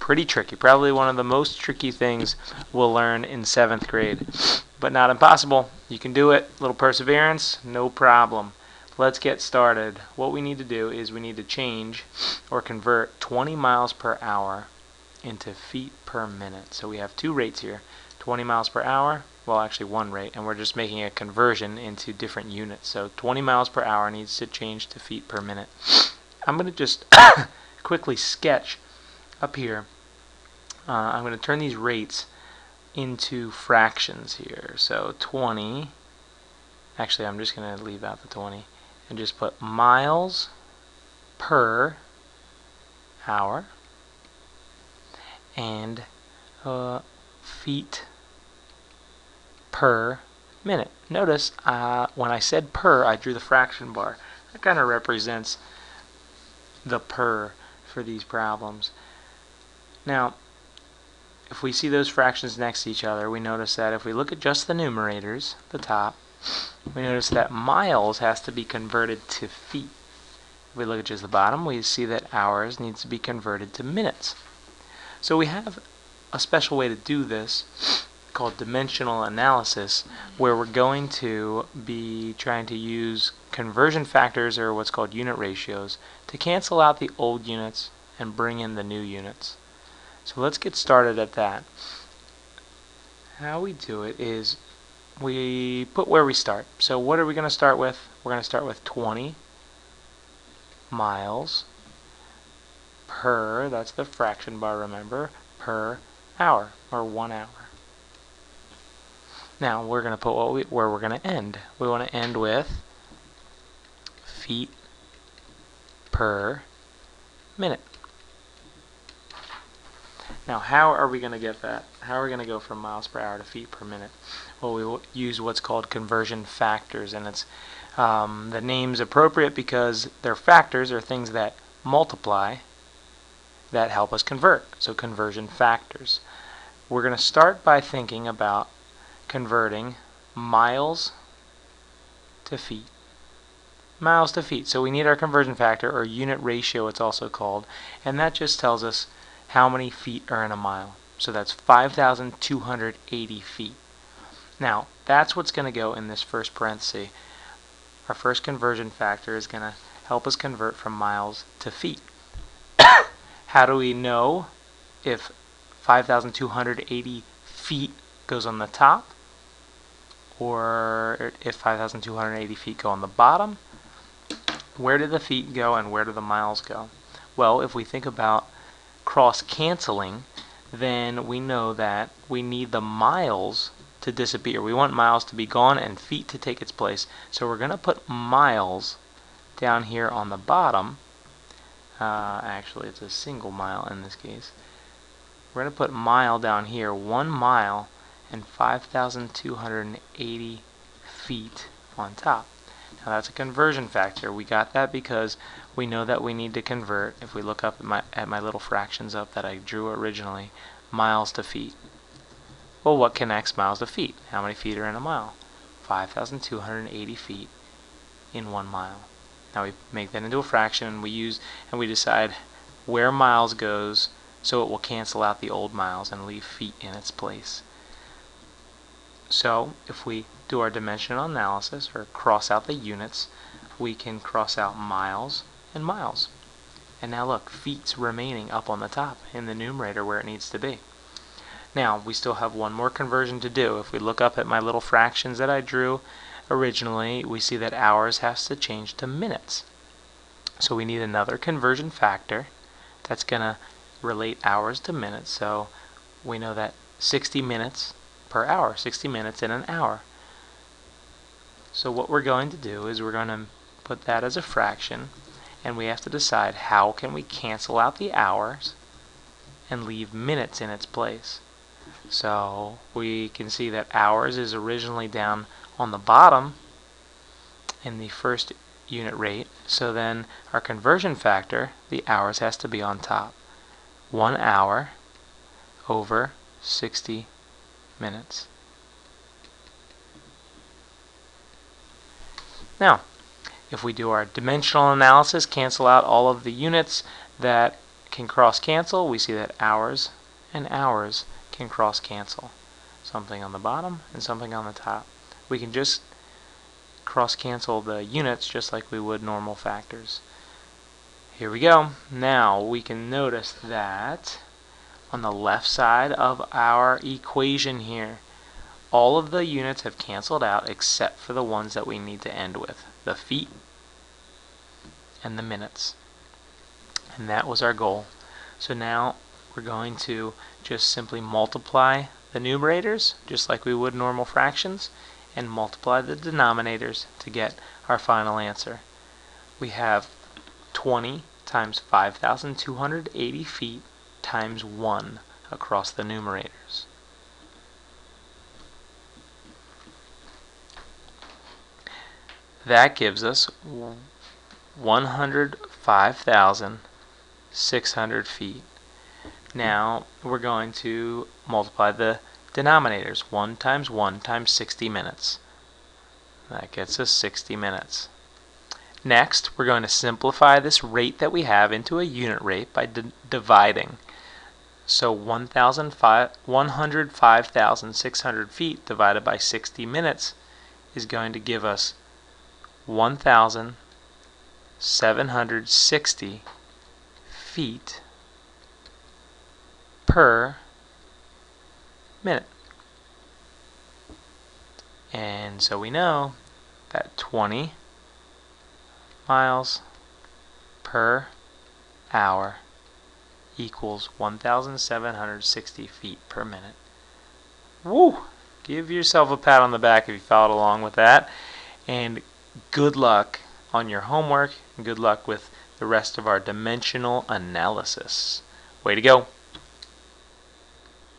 pretty tricky. Probably one of the most tricky things we'll learn in 7th grade. But not impossible. You can do it. Little perseverance, no problem. Let's get started. What we need to do is we need to change or convert 20 miles per hour into feet per minute. So we have two rates here, 20 miles per hour, well actually one rate, and we're just making a conversion into different units. So 20 miles per hour needs to change to feet per minute. I'm going to just quickly sketch up here. I'm going to turn these rates into fractions here. So 20, actually I'm just going to leave out the 20 and just put miles per hour and feet per minute. Notice when I said per, I drew the fraction bar. That kind of represents the per for these problems. Now, if we see those fractions next to each other, we notice that if we look at just the numerators, the top, we notice that miles has to be converted to feet. If we look at just the bottom, we see that hours needs to be converted to minutes. So we have a special way to do this called dimensional analysis, where we're going to be trying to use conversion factors, or what's called unit ratios, to cancel out the old units and bring in the new units. So let's get started at that. How we do it is we put where we start. So what are we going to start with? We're going to start with 20 miles per, that's the fraction bar, remember, per hour, or 1 hour. Now we're going to put where we're going to end. We want to end with feet per minute. Now how are we going to get that? How are we going to go from miles per hour to feet per minute? Well, we will use what's called conversion factors, and it's the name's appropriate because they're factors, or things that multiply that help us convert. So conversion factors. We're going to start by thinking about converting miles to feet. Miles to feet. So we need our conversion factor, or unit ratio it's also called, and that just tells us how many feet are in a mile. So that's 5,280 feet. Now that's what's going to go in this first parenthesis. Our first conversion factor is going to help us convert from miles to feet. How do we know if 5,280 feet goes on the top, or if 5,280 feet go on the bottom? Where do the feet go and where do the miles go? Well, if we think about cross-canceling, then we know that we need the miles to disappear. We want miles to be gone and feet to take its place. So we're going to put miles down here on the bottom. Actually, it's a single mile in this case. We're going to put mile down here, 1 mile and 5,280 feet on top. Now that's a conversion factor. We got that because we know that we need to convert, if we look up at my little fractions up that I drew originally, miles to feet. Well, what connects miles to feet? How many feet are in a mile? 5,280 feet in 1 mile. Now we make that into a fraction, and we decide where miles goes, so it will cancel out the old miles and leave feet in its place. So if we do our dimensional analysis, or cross out the units, we can cross out miles and miles. And now look, feet's remaining up on the top in the numerator where it needs to be. Now we still have one more conversion to do. If we look up at my little fractions that I drew originally, we see that hours has to change to minutes. So we need another conversion factor that's going to relate hours to minutes. So we know that 60 minutes per hour, 60 minutes in an hour. So what we're going to do is we're going to put that as a fraction, and we have to decide how can we cancel out the hours and leave minutes in its place. So we can see that hours is originally down on the bottom in the first unit rate, so then our conversion factor, the hours, has to be on top. 1 hour over 60 minutes. Now, if we do our dimensional analysis, cancel out all of the units that can cross cancel, we see that hours and hours can cross cancel. Something on the bottom and something on the top. We can just cross cancel the units just like we would normal factors. Here we go. Now we can notice that on the left side of our equation here, all of the units have canceled out except for the ones that we need to end with, the feet and the minutes. And that was our goal. So now we're going to just simply multiply the numerators just like we would normal fractions and multiply the denominators to get our final answer. We have 20 times 5,280 feet times 1 across the numerators. That gives us 105,600 feet. Now we're going to multiply the denominators. 1 times 1 times 60 minutes. That gets us 60 minutes. Next, we're going to simplify this rate that we have into a unit rate by dividing. So 105,600 feet divided by 60 minutes is going to give us 1,760 feet per minute. And so we know that 20 miles per hour equals 1,760 feet per minute. Woo! Give yourself a pat on the back if you followed along with that. And good luck on your homework, and good luck with the rest of our dimensional analysis. Way to go!